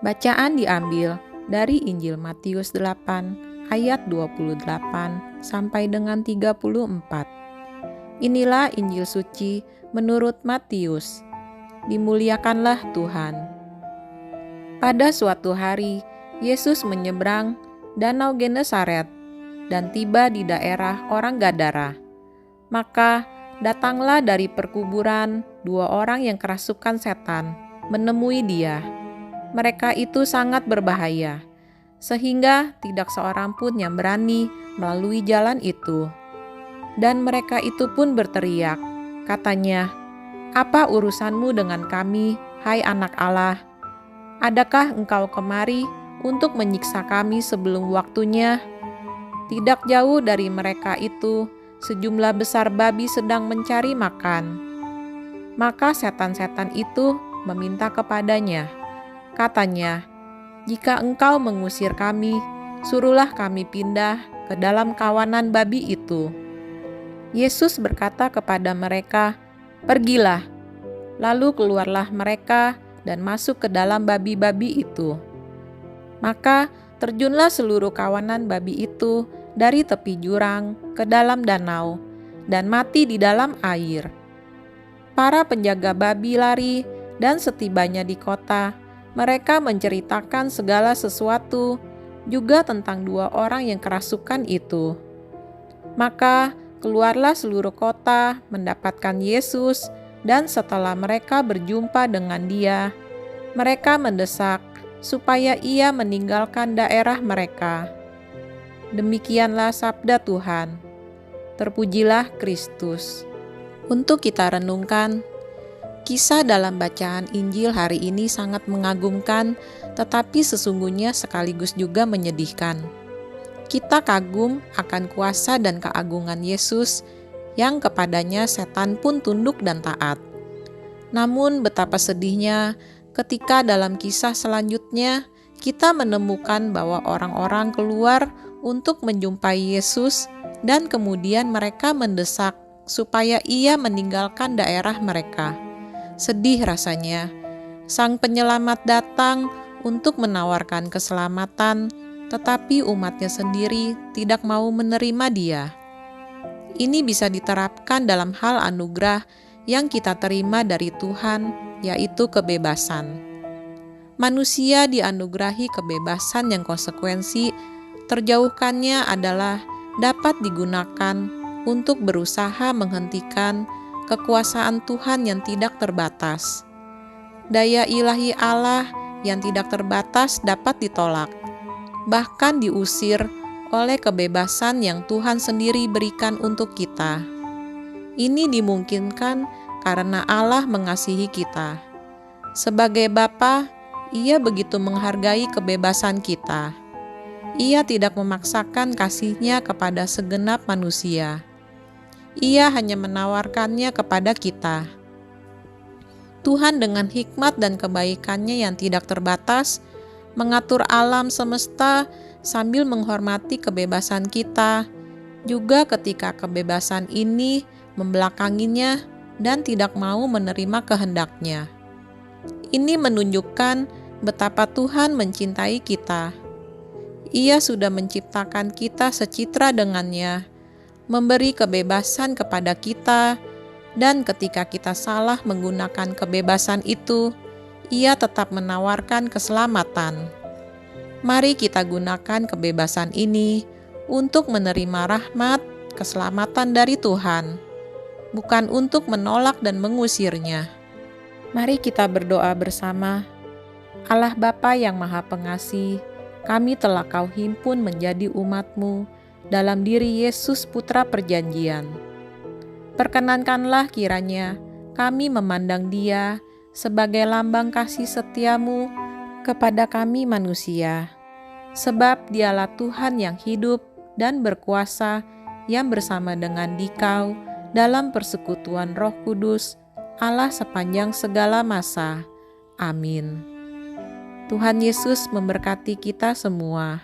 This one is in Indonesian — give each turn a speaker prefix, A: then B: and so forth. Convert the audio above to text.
A: Bacaan diambil dari Injil Matius 8 ayat 28 sampai dengan 34. Inilah Injil suci menurut Matius. Dimuliakanlah Tuhan. Pada suatu hari, Yesus menyeberang Danau Genesaret dan tiba di daerah orang Gadara. Maka datanglah dari perkuburan 2 orang yang kerasukan setan menemui dia. Mereka itu sangat berbahaya, sehingga tidak seorang pun yang berani melalui jalan itu. Dan mereka itu pun berteriak, katanya, "Apa urusanmu dengan kami, hai anak Allah? Adakah engkau kemari untuk menyiksa kami sebelum waktunya?" Tidak jauh dari mereka itu, sejumlah besar babi sedang mencari makan. Maka setan-setan itu meminta kepadanya, katanya, "Jika engkau mengusir kami, suruhlah kami pindah ke dalam kawanan babi itu." Yesus berkata kepada mereka, "Pergilah." Lalu keluarlah mereka dan masuk ke dalam babi-babi itu. Maka terjunlah seluruh kawanan babi itu dari tepi jurang ke dalam danau dan mati di dalam air. Para penjaga babi lari, dan setibanya di kota, mereka menceritakan segala sesuatu juga tentang 2 orang yang kerasukan itu. Maka keluarlah seluruh kota mendapatkan Yesus, dan setelah mereka berjumpa dengan Dia, mereka mendesak supaya Ia meninggalkan daerah mereka. Demikianlah sabda Tuhan. Terpujilah Kristus. Untuk kita renungkan, kisah dalam bacaan Injil hari ini sangat mengagumkan, tetapi sesungguhnya sekaligus juga menyedihkan. Kita kagum akan kuasa dan keagungan Yesus yang kepadanya setan pun tunduk dan taat. Namun betapa sedihnya ketika dalam kisah selanjutnya kita menemukan bahwa orang-orang keluar untuk menjumpai Yesus dan kemudian mereka mendesak supaya Ia meninggalkan daerah mereka. Sedih rasanya. Sang Penyelamat datang untuk menawarkan keselamatan, tetapi umatnya sendiri tidak mau menerima Dia. Ini bisa diterapkan dalam hal anugerah yang kita terima dari Tuhan, yaitu kebebasan. Manusia dianugerahi kebebasan yang konsekuensi terjauhkannya adalah dapat digunakan untuk berusaha menghentikan kekuasaan Tuhan yang tidak terbatas. Daya ilahi Allah yang tidak terbatas dapat ditolak, bahkan diusir oleh kebebasan yang Tuhan sendiri berikan untuk kita. Ini dimungkinkan karena Allah mengasihi kita. Sebagai Bapa, Ia begitu menghargai kebebasan kita. Ia tidak memaksakan kasih-Nya kepada segenap manusia. Ia hanya menawarkannya kepada kita. Tuhan dengan hikmat dan kebaikan-Nya yang tidak terbatas, mengatur alam semesta sambil menghormati kebebasan kita, juga ketika kebebasan ini membelakanginya dan tidak mau menerima kehendak-Nya. Ini menunjukkan betapa Tuhan mencintai kita. Ia sudah menciptakan kita secitra dengannya, memberi kebebasan kepada kita, dan ketika kita salah menggunakan kebebasan itu, Ia tetap menawarkan keselamatan. Mari kita gunakan kebebasan ini untuk menerima rahmat, keselamatan dari Tuhan, bukan untuk menolak dan mengusirnya. Mari kita berdoa bersama. Allah Bapa yang Maha Pengasih, kami telah Kau himpun menjadi umat-Mu dalam diri Yesus Putra Perjanjian. Perkenankanlah kiranya kami memandang Dia sebagai lambang kasih setia-Mu kepada kami manusia. Sebab Dialah Tuhan yang hidup dan berkuasa, yang bersama dengan Dikau dalam persekutuan Roh Kudus, Allah sepanjang segala masa. Amin. Tuhan Yesus memberkati kita semua.